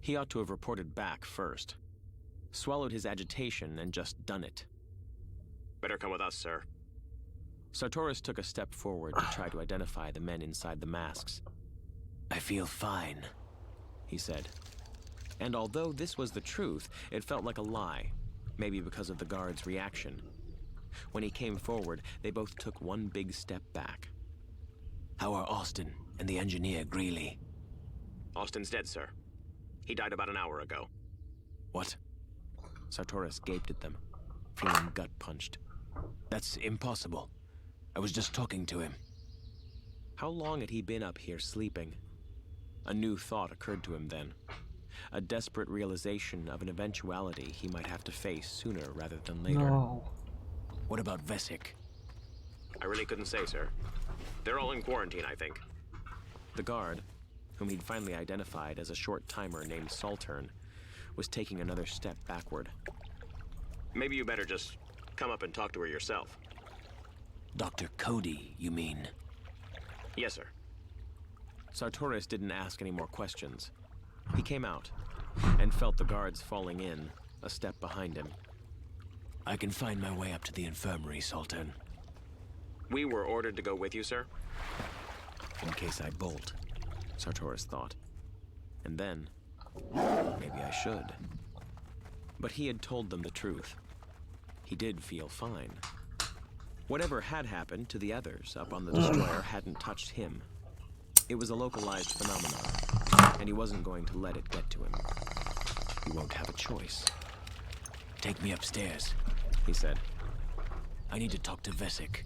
He ought to have reported back first. Swallowed his agitation and just done it. Better come with us, sir. Sartoris took a step forward to try to identify the men inside the masks. I feel fine, he said. And although this was the truth, it felt like a lie, maybe because of the guard's reaction. When he came forward, they both took one big step back. How are Austin and the engineer Greeley? Austin's dead, sir. He died about an hour ago. What? Sartoris gaped at them, feeling gut-punched. That's impossible. I was just talking to him. How long had he been up here sleeping? A new thought occurred to him then. A desperate realization of an eventuality he might have to face sooner rather than later. No. What about Vesic? I really couldn't say, sir. They're all in quarantine, I think. The guard, whom he'd finally identified as a short-timer named Saltern, was taking another step backward. Maybe you better just come up and talk to her yourself. Dr. Cody, you mean? Yes, sir. Sartoris didn't ask any more questions. He came out and felt the guards falling in, a step behind him. I can find my way up to the infirmary, Saltern. We were ordered to go with you, sir? In case I bolt, Sartoris thought. And then, maybe I should. But he had told them the truth. He did feel fine. Whatever had happened to the others up on the destroyer hadn't touched him. It was a localized phenomenon, and he wasn't going to let it get to him. He won't have a choice. Take me upstairs, he said. I need to talk to Vesic.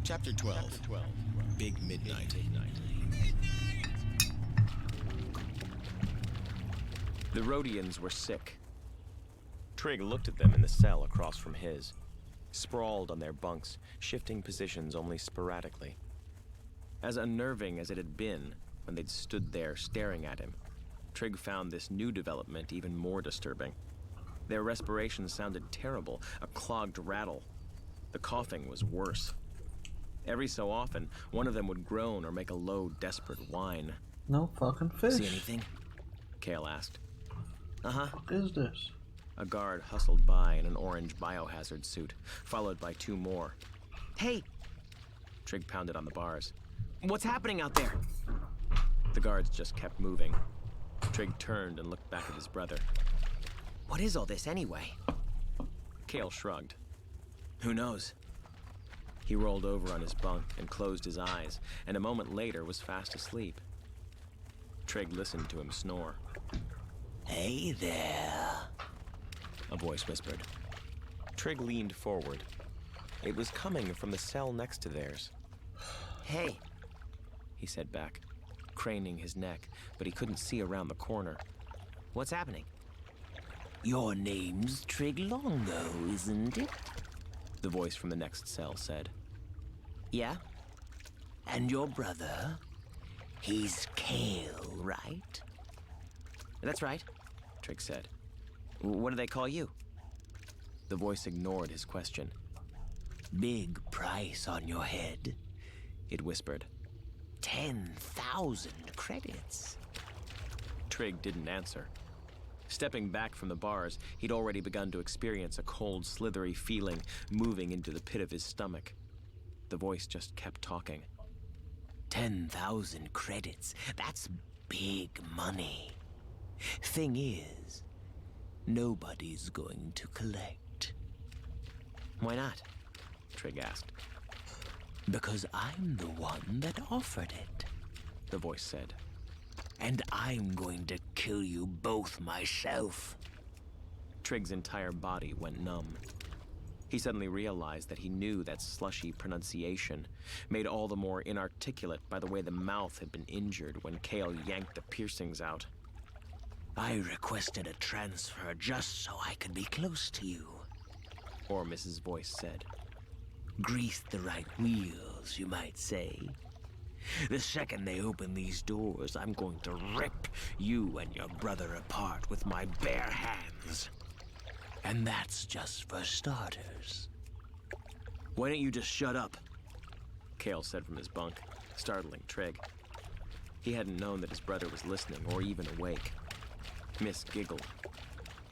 Chapter 12. Big Midnight. The Rhodians were sick. Trig looked at them in the cell across from his, sprawled on their bunks, shifting positions only sporadically. As unnerving as it had been when they'd stood there staring at him, Trig found this new development even more disturbing. Their respiration sounded terrible, a clogged rattle. The coughing was worse. Every so often, one of them would groan or make a low, desperate whine. No fucking fish. See anything? Kale asked. What is this? A guard hustled by in an orange biohazard suit, followed by two more. Hey! Trig pounded on the bars. What's happening out there? The guards just kept moving. Trig turned and looked back at his brother. What is all this anyway? Kale shrugged. Who knows? He rolled over on his bunk and closed his eyes, and a moment later was fast asleep. Trig listened to him snore. Hey there, a voice whispered. Trig leaned forward. It was coming from the cell next to theirs. Hey, he said back, craning his neck, but he couldn't see around the corner. What's happening? Your name's Trig Longo, isn't it? The voice from the next cell said. Yeah? And your brother? He's Kale, right? That's right, Trig said. What do they call you? The voice ignored his question. Big price on your head, it whispered. 10,000 credits. Trig didn't answer. Stepping back from the bars, he'd already begun to experience a cold, slithery feeling moving into the pit of his stomach. The voice just kept talking. 10,000 credits, that's big money. Thing is, nobody's going to collect. Why not? Trig asked. Because I'm the one that offered it, the voice said. And I'm going to kill you both myself. Trig's entire body went numb. He suddenly realized that he knew that slushy pronunciation, made all the more inarticulate by the way the mouth had been injured when Kale yanked the piercings out. I requested a transfer just so I could be close to you, Ormus's voice said. Grease the right wheels, you might say. The second they open these doors, I'm going to rip you and your brother apart with my bare hands. And that's just for starters. Why don't you just shut up? Cale said from his bunk, startling Trig. He hadn't known that his brother was listening or even awake. Miss giggled.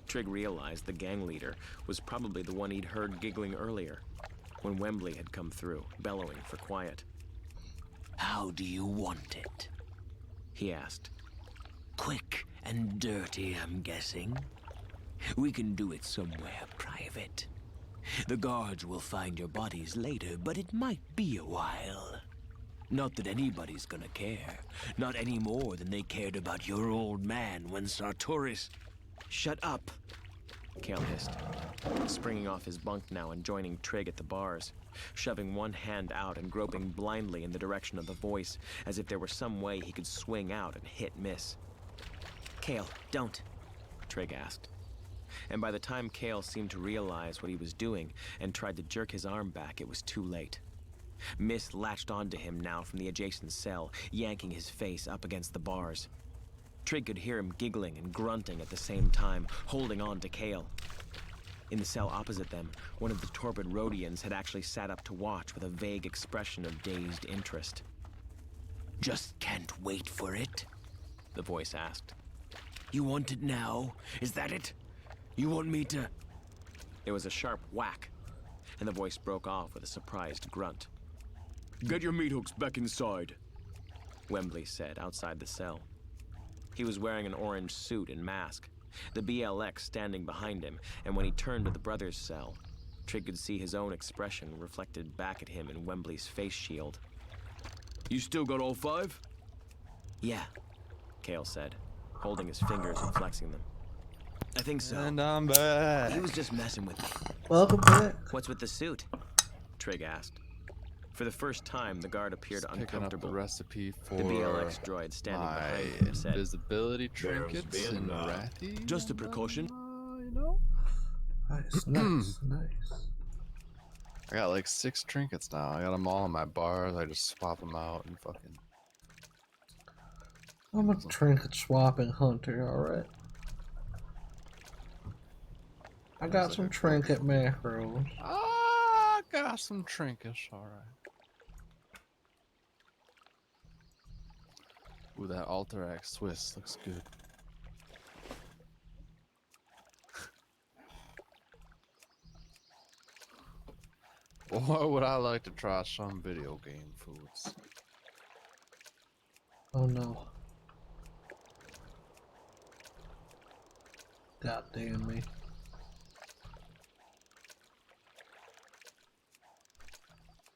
Trig realized the gang leader was probably the one he'd heard giggling earlier, when Wembley had come through, bellowing for quiet. How do you want it? He asked. Quick and dirty, I'm guessing. We can do it somewhere private. The guards will find your bodies later, but it might be a while. Not that anybody's gonna care. Not any more than they cared about your old man when Sartoris... Shut up, Cale hissed, springing off his bunk now and joining Trig at the bars, shoving one hand out and groping blindly in the direction of the voice, as if there were some way he could swing out and hit Miss. Cale, don't. Trig asked. And by the time Cale seemed to realize what he was doing and tried to jerk his arm back, it was too late. Miss latched onto him now from the adjacent cell, yanking his face up against the bars. Trig could hear him giggling and grunting at the same time, holding on to Cale. In the cell opposite them, one of the torpid Rhodians had actually sat up to watch with a vague expression of dazed interest. Just can't wait for it? The voice asked. You want it now? Is that it? You want me to... There was a sharp whack, and the voice broke off with a surprised grunt. "Get your meat hooks back inside," Wembley said outside the cell. He was wearing an orange suit and mask, the BLX standing behind him, and when he turned to the brothers' cell, Trig could see his own expression reflected back at him in Wembley's face shield. "You still got all 5? Yeah. Cale said, holding his fingers and flexing them. I think so. And I'm back. He was just messing with me. Welcome back. What's with the suit? Trig asked. For the first time, the guard appeared Picking up the uncomfortable. recipe for The BLX droid standing my behind him said, invisibility trinkets in Rathi. "Just a precaution." You know? Nice, nice, nice. I got like 6 trinkets now. I got them all in my bars. I just swap them out and fucking. I'm a trinket swapping hunter, alright. I got some trinket macros. I got some trinkets, alright. Ooh, that Alterac Swiss looks good. Or would I like to try some video game foods? Oh no. God damn me.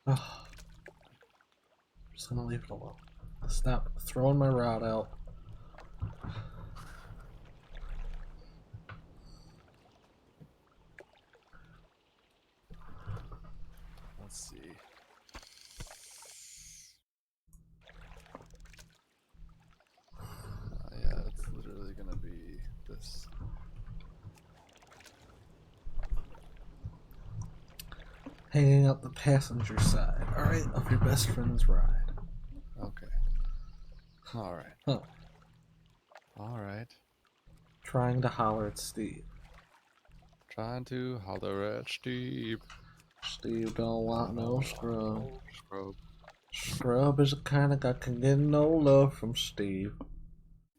Oh. I'm just gonna leave it alone. Stop throwing my rod out. Let's see. Yeah, it's literally gonna be this. Hanging out the passenger side, alright, of your best friend's ride. Okay. Alright. Huh. Alright. Trying to holler at Steve. Trying to holler at Steve. Steve don't want no scrub. Scrub. Scrub is the kind of guy can get no love from Steve.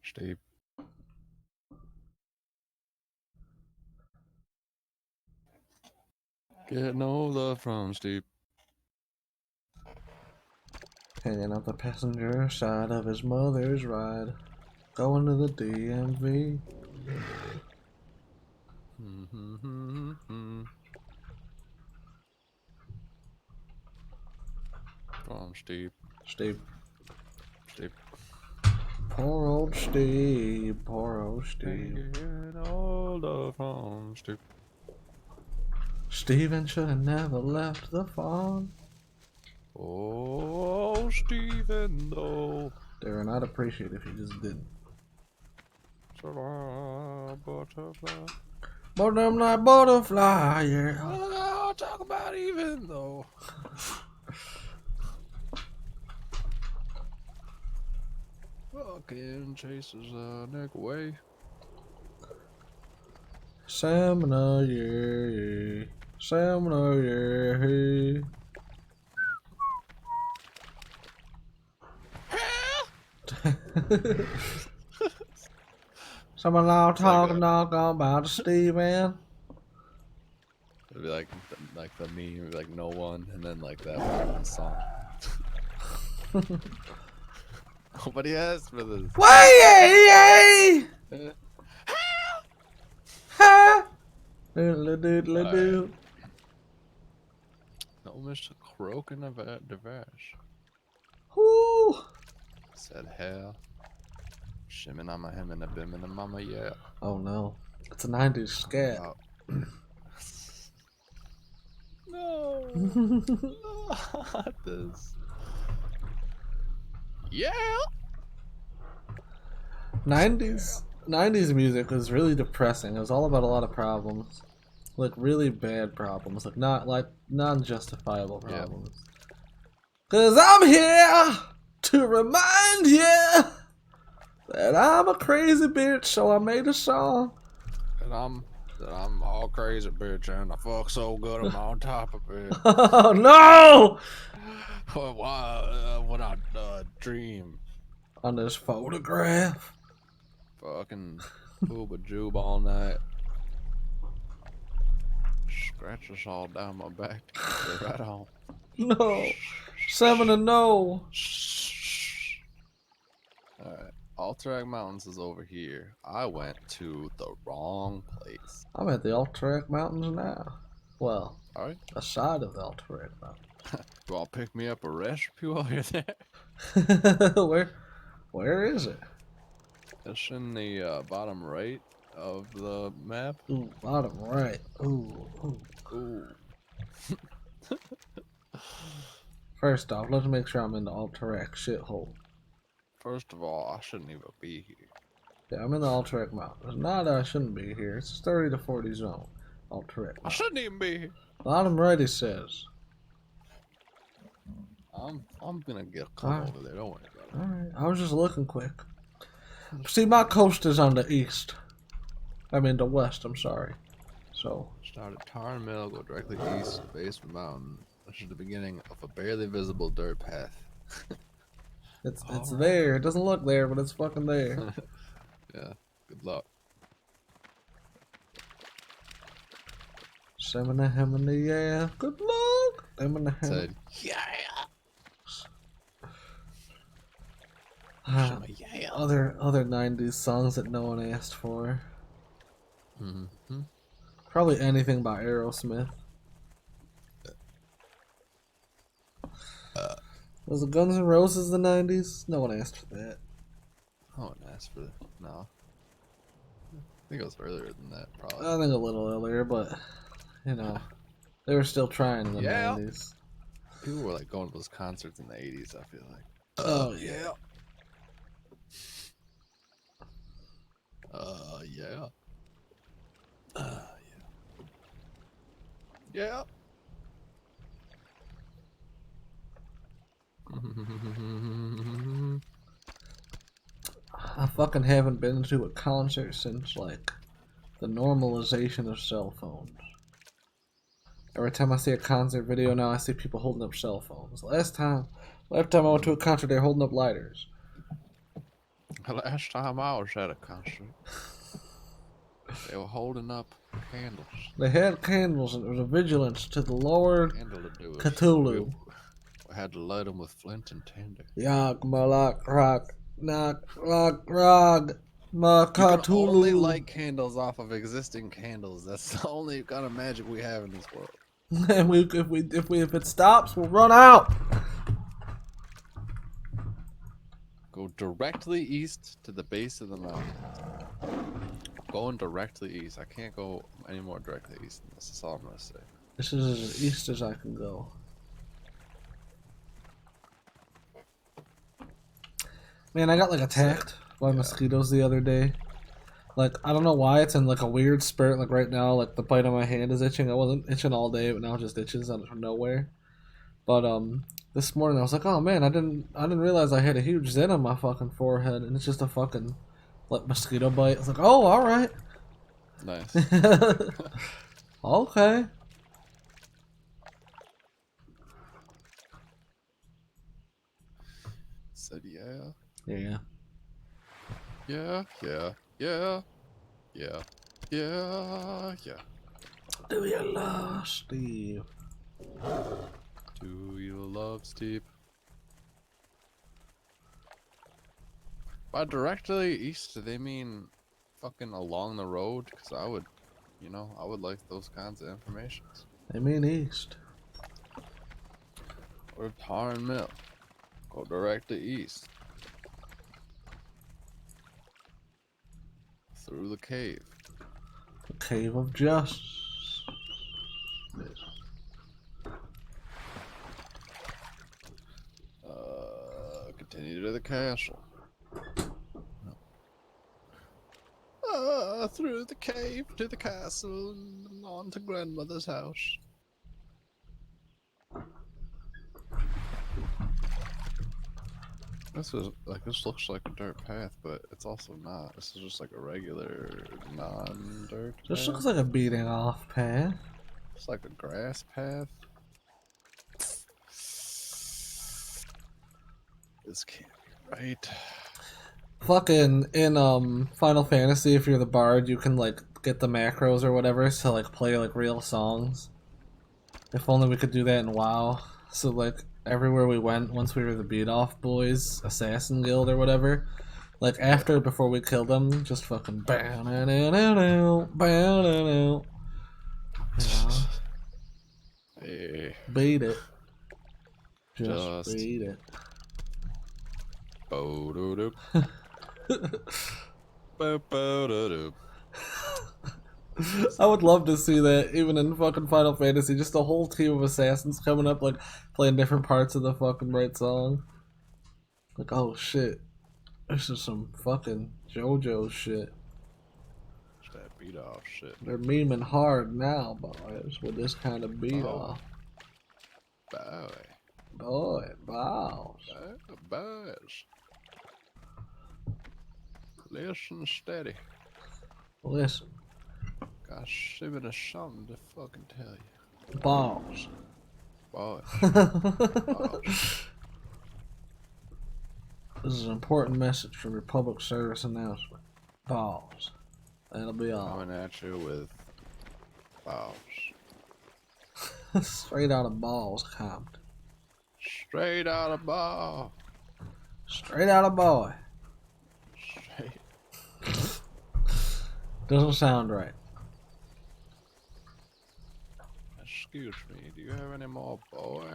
Steve. Get no love from Steve. Hanging out the passenger side of his mother's ride. Going to the DMV. From Steve. Steve. Steve. Poor old Steve. Poor old Steve. Get no love from Steve. Steven should have never left the farm. Oh, Steven, though. Darren, I'd appreciate it if you just didn't. Butterfly. But I'm not butterfly, yeah. Oh, talk about even though. Fucking chases a neck away. Salmon, yeah. Salmon, yeah. Someone now like talking a- knock on about Steve, man. It'd be like the meme, it'd be like no one, and then like that one song. Nobody asked for this. Way! Ha! Doodle-doodle-doo. No, Mr. Croaking the Vash. Whoo! Said hell. Shimming on my him and a bim and a mama, yeah. Oh no. It's a 90s scat. Oh. No. Not this. Yeah. 90s music was really depressing. It was all about a lot of problems. Like really bad problems. Like non-justifiable Yeah. problems. Cause I'm here to remind you that I'm a crazy bitch, so I made a song. And I'm all crazy, bitch, and I fuck so good I'm on top of it. Oh no! When I dream, On this photograph. fucking booba joob all night. Scratches all down my back. Get right on. No. 7-0. Alright. Alterac Mountains is over here. I went to the wrong place. I'm at the Alterac Mountains now. Well, Alright. a side of the Alterac You want to pick me up a recipe while you're there? Mountains. Where is it? It's in the bottom right of the map. Ooh, bottom right. Ooh, ooh. Ooh. First off, let's make sure I'm in the Alterac shithole. First of all, I shouldn't even be here. Yeah, I'm in the Alterac Mountains. Not that I shouldn't be here. It's a 30 to 40 zone. Alterac I Mountains. shouldn't even be here. Bottom right, it says. I'm gonna come Alright. over there. Don't worry about it. Alright, I was just looking quick. See, my coast is on the east. I mean, the west, I'm sorry. So, Start at Tarn Mill, go directly east to the base of the mountain, which is the beginning of a barely visible dirt path. it's Alright. there. It doesn't look there, but it's fucking there. Yeah, good luck. Semina yeah. Good luck. Semina Said, yeah, yeah. Other 90s songs that no one asked for. Mm-hmm. Probably anything by Aerosmith. Was it Guns N' Roses the 90s? No one asked for that. I wouldn't ask for that. No. I think it was earlier than that, probably. I think a little earlier, but you know, they were still trying in the Yeah. 90s. People were like going to those concerts in the 80s, I feel like. Oh yeah. Yeah. Yeah. I fucking haven't been to a concert since like the normalization of cell phones. Every time I see a concert video now, I see people holding up cell phones. Last time I went to a concert, they're holding up lighters. Last time I was at a concert, they were holding up candles. They had candles, and it was a vigilance to the Lord Candle to do it. Cthulhu. We had to light them with flint and tinder. Yak malak rock, knock rock rock, You can only Cthulhu. light candles off of existing candles. That's the only kind of magic we have in this world. And if it stops, we'll run out. Go directly east to the base of the mountain. Going directly east. I can't go any more directly east than this. That's all I'm gonna say. This is as east as I can go. Man, I got like attacked by mosquitoes the other day. Like, I don't know why it's in like a weird spurt. Like right now, like the bite on my hand is itching. I wasn't itching all day, but now it just itches out of nowhere. But this morning I was like, oh man, I didn't realize I had a huge zit on my fucking forehead, and it's just a fucking like mosquito bite. I was like, oh, all right. Nice. Okay. Said yeah. Yeah. Yeah, yeah, yeah, yeah, yeah, yeah. Do you love Steve? Do you love Steve? By directly east, do they mean fucking along the road? Because I would, I would like those kinds of informations. I mean east. Or Tarn Mill. Go directly east. Through the cave. The Cave of Justice. Continue to the castle. Through the cave to the castle and on to grandmother's house. This looks like a dirt path, but it's also not. This is just like a regular non-dirt This path. looks like a beating off path. It's like a grass path. This can't be right. Fucking in Final Fantasy, if you're the bard, you can like get the macros or whatever to like play like real songs. If only we could do that in WoW. So like everywhere we went, once we were the beat off boys, assassin guild or whatever, like after before we killed them, just fucking bow now now bow now. Hey, Beat it. Just Just- beat it. bo-do-do. Bo-bo-do-do. I would love to see that, even in fucking Final Fantasy, just a whole team of assassins coming up, like, playing different parts of the fucking right song. Like, oh shit. This is some fucking JoJo shit. It's that beat off shit. They're memeing hard now, boys, with this kind of beat Oh. off. Boy. Boy, bows. Boys. Listen steady. Listen, Got shivered of something to fucking tell you. balls. Boy. This is an important message from your public service announcement. Balls. That'll be all. Coming at you with balls. Straight out of balls, Compton. Straight out of ball. Straight out of boy. Straight. Doesn't sound right. Excuse me, do you have any more boy?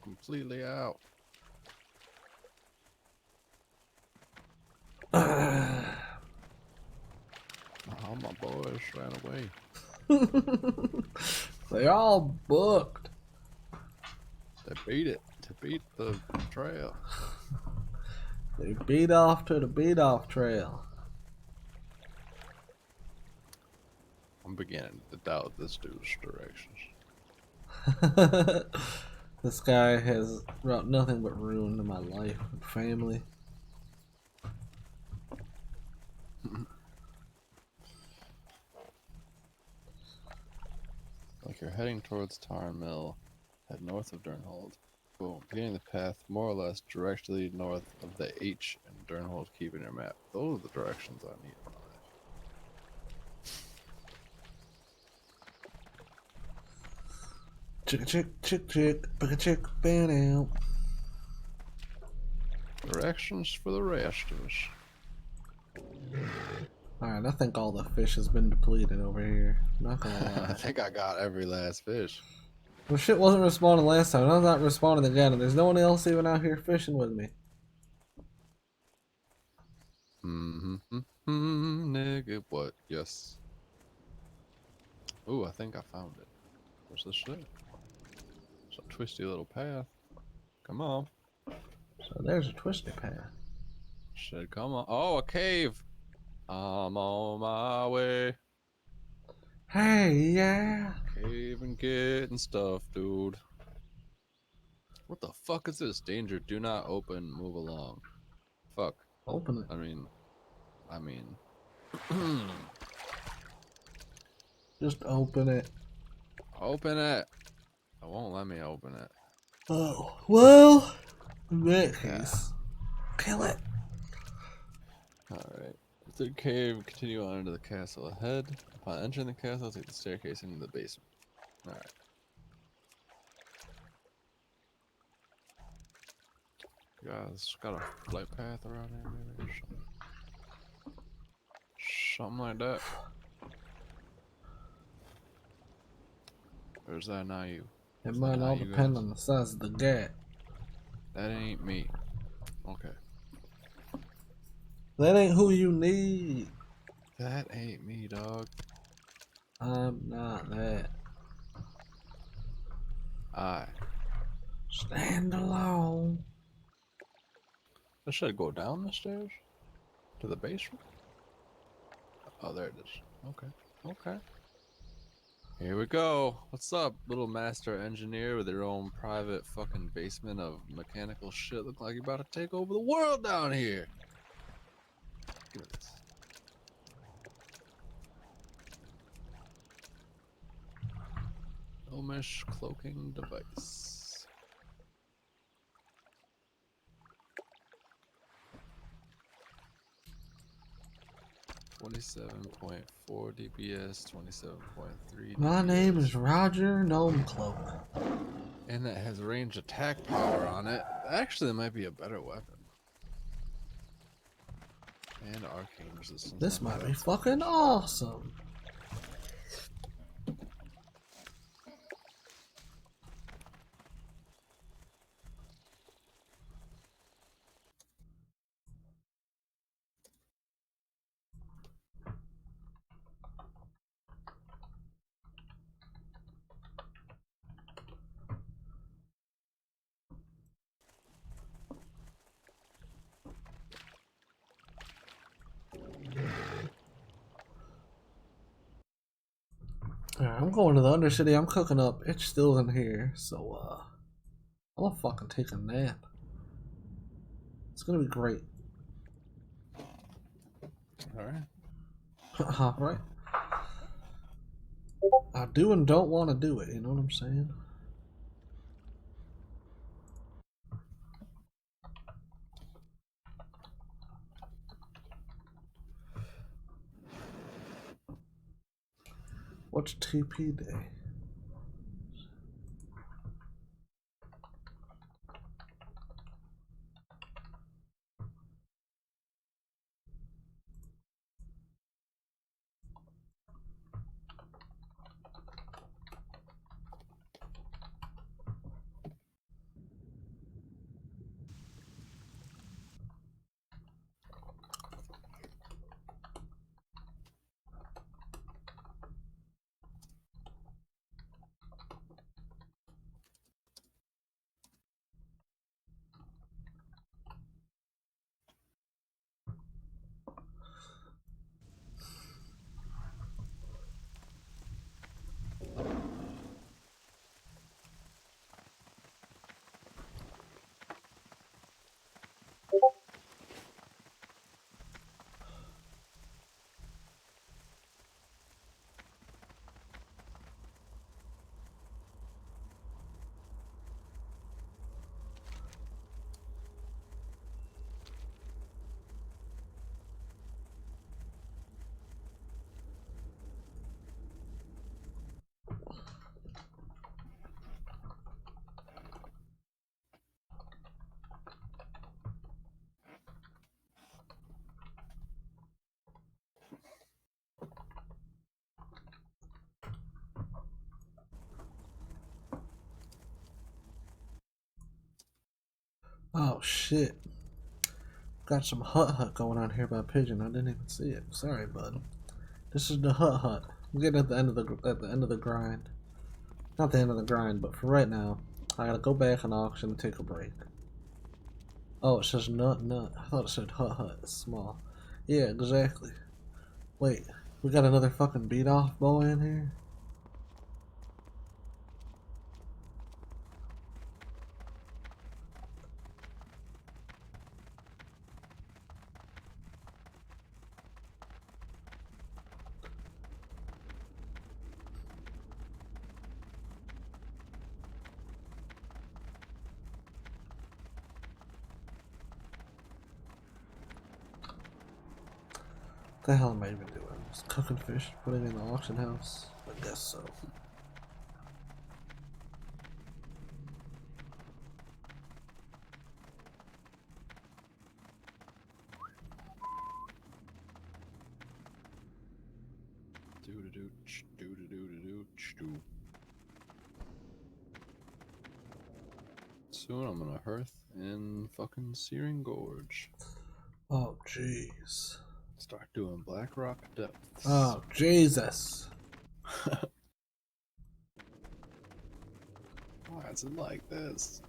Completely out. All my boys ran away. They're all booked. They beat it to beat the trail. They beat off to the beat off trail. I'm beginning to doubt this dude's directions. This guy has brought nothing but ruin to my life and family. Like you're heading towards Tarn Mill, head north of Durnhold. Boom. Beginning the path more or less directly north of the H and Durnhold keep in your map. Those are the directions I need in my life. Chick chick chick chick bugga chick ban out. Directions for the rest of us. Alright, I think all the fish has been depleted over here. Not gonna I lie. think I got every last fish. Well, shit wasn't respawning last time. I'm not respawning again, and there's no one else even out here fishing with me. Nigga, what? Yes. Ooh, I think I found it. What's this shit? It's a twisty little path. Come on. So there's a twisty path. Shit, come on. Oh, a cave! I'm on my way. Hey, yeah. Cave and getting stuff, dude. What the fuck is this? Danger, do not open, move along. Fuck. Open it. I mean. Just open it. Open it! It won't let me open it. Oh, well, in that case, Kill it. Alright. Through the cave, continue on into the castle ahead. Upon entering the castle, take the staircase into the basement. Alright. Guys, got a flight path around here, maybe? Something like that. Or is that not you? It Is that might not all you depend guys? on the size of the gat. That ain't me. Okay. That ain't who you need. That ain't me, dog. I'm not that. I. Stand alone. I should go down the stairs? To the basement? Oh, there it is. Okay. Okay. Here we go. What's up, little master engineer with your own private fucking basement of mechanical shit? Look like you're about to take over the world down here. Give me this. Gnomish cloaking device. .4 DPS, 27.3 My name DPS. is Roger Gnomecloak. And that has ranged attack power on it. Actually, that might be a better weapon. And arcane resistance. This on might that. be fucking awesome. Alright, I'm going to the Undercity. I'm cooking up. It's still in here, so I'm gonna fucking take a nap. It's gonna be great. Alright. Alright. I do and don't want to do it, you know what I'm saying? What's TP day? Oh shit. Got some hut going on here by Pigeon. I didn't even see it. Sorry, bud. This is the hut. I'm getting at the end of the grind. Not the end of the grind, but for right now, I gotta go back and auction and take a break. Oh, it says nut. I thought it said hut. It's small. Yeah, exactly. Wait, we got another fucking beat off boy in here? The hell am I even doing? Just cooking fish, putting it in the auction house? I guess so. Do-do-do-ch-do-do-do-do-do-ch-do. Soon I'm gonna hearth in fucking Searing Gorge. Oh, jeez. Start doing Black Rock Depths. Oh, Jesus. Why is it like this?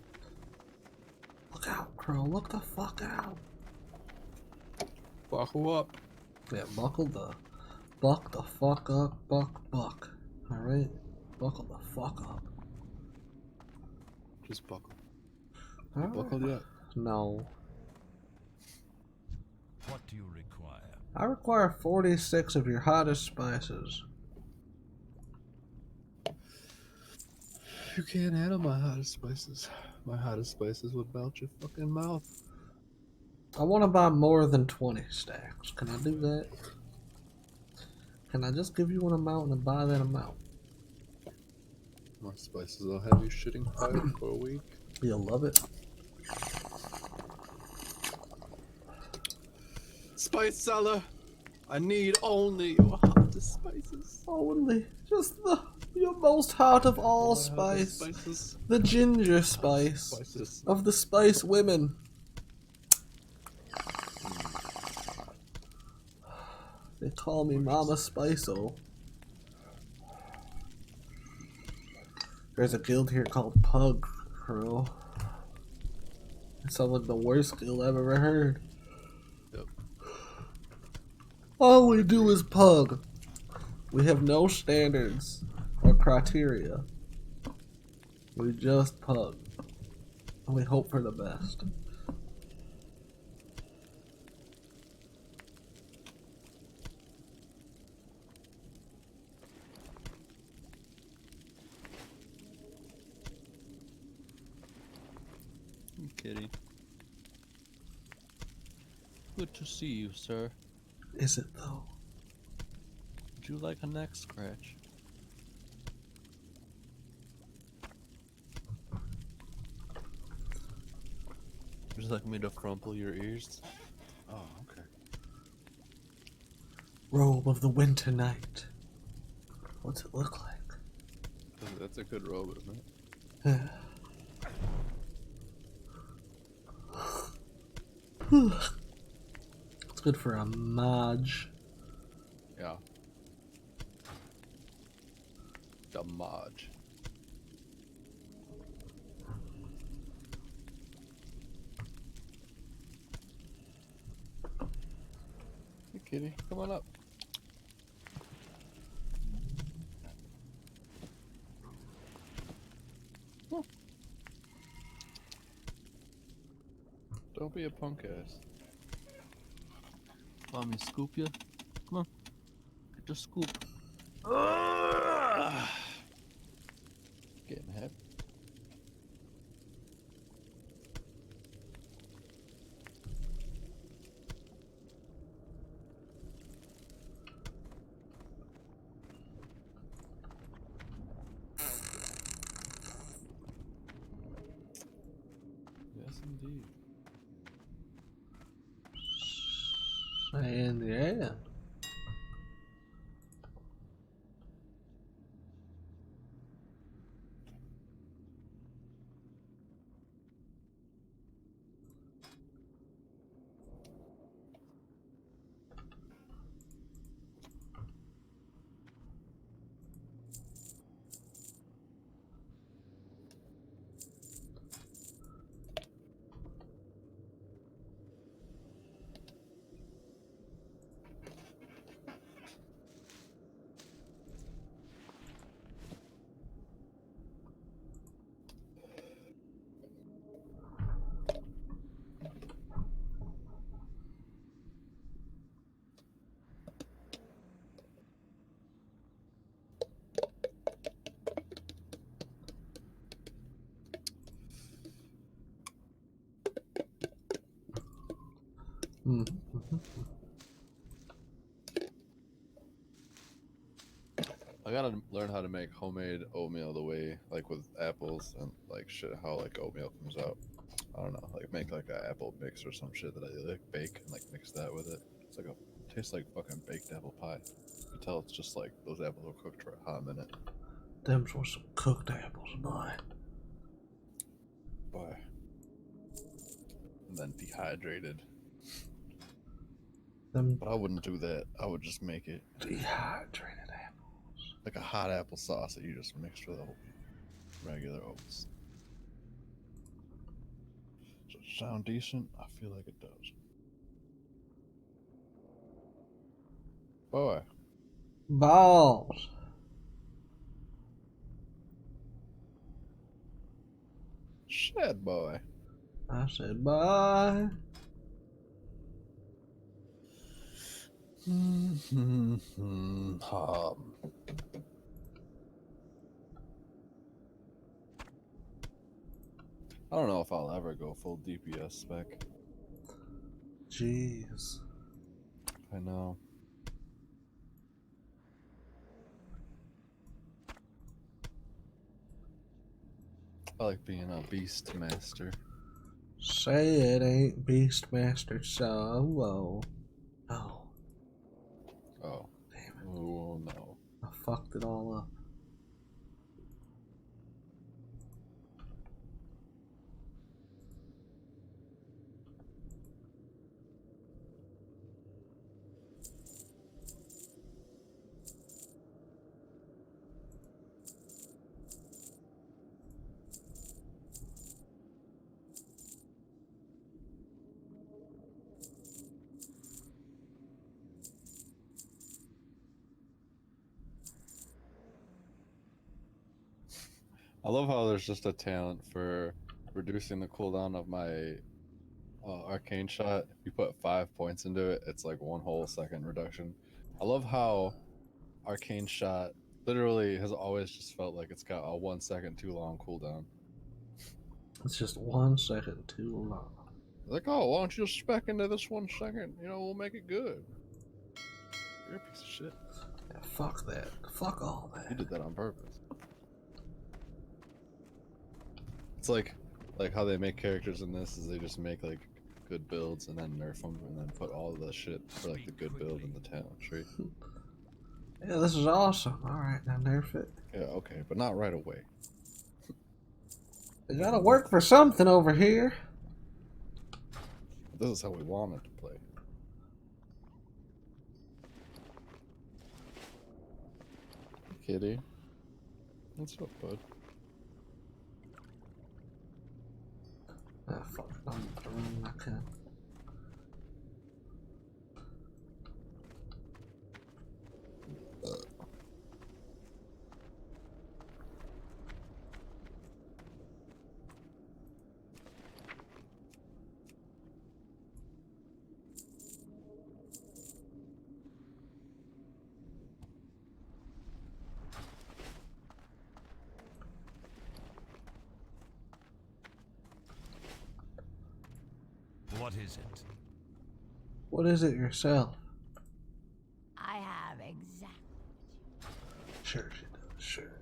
Look out, Crow. Look the fuck out. Buckle up. Yeah, buck the fuck up, buck. Alright? Buckle the fuck up. Just buckle. Alright. Buckled yet? No. What do you require? I require 46 of your hottest spices. You can't handle my hottest spices. My hottest spices would melt your fucking mouth. I want to buy more than 20 stacks. Can I do that? Can I just give you an amount and buy that amount? My spices will have you shitting fire for a week. You'll love it. Spice seller, I need only your hottest spices. Only just your most hot of all My hottest spice. spices. The ginger spice Spices. of the spice women. They call me Mama Spice-O. There's a guild here called Pug Crow. It sounds like the worst guild I've ever heard. Yep. All we do is pug. We have no standards or criteria. We just pug. And we hope for the best. Kitty. Good to see you, sir. Is it though? Would you like a neck scratch? Would you like me to crumple your ears? Oh, okay. Robe of the winter night. What's it look like? That's a good robe, isn't it? It's good for a Maj. Yeah. Damage. Hey, kitty, come on up. Oh. Don't be a punk ass. Want me to scoop you? Come on. Get the scoop. Getting heavy. Yes, indeed. And yeah. I gotta learn how to make homemade oatmeal the way, like with apples and like shit, how like oatmeal comes out. I don't know, like make like an apple mix or some shit that I like bake and like mix that with it. It's like tastes like fucking baked apple pie. You can tell it's just like those apples were cooked for a hot minute. Them were some cooked apples, boy. Boy. And then dehydrated. Them But I wouldn't do that. I would just make it dehydrated apples. like a hot apple sauce that you just mixed with regular oats. Does it sound decent? I feel like it does. Boy. Balls. Shit, boy. I said bye. I don't know if I'll ever go full DPS spec. Jeez. I know. I like being a beast master. Say it ain't Beastmaster Solo. Oh, Oh. damn it. Oh no. I fucked it all up. I love how there's just a talent for reducing the cooldown of my arcane shot. If you put 5 points into it, it's like 1 whole second reduction. I love how arcane shot literally has always just felt like it's got a 1 second too long cooldown. It's just 1 second too long. Like, oh, why don't you just spec into this 1 second? You know, we'll make it good. You're a piece of shit. Yeah, fuck that. Fuck all You that. did that on purpose. It's like how they make characters in this is they just make like good builds and then nerf them and then put all the shit for like the good build in the talent tree. Yeah, this is awesome. Alright, now nerf it. Yeah, okay, but not right away. It gotta work for something over here. This is how we wanted to play. Kitty. What's up, bud? Ah, fuck. I'm throwing my cup. What is it? What is it yourself? I have exactly. Sure she does. Sure.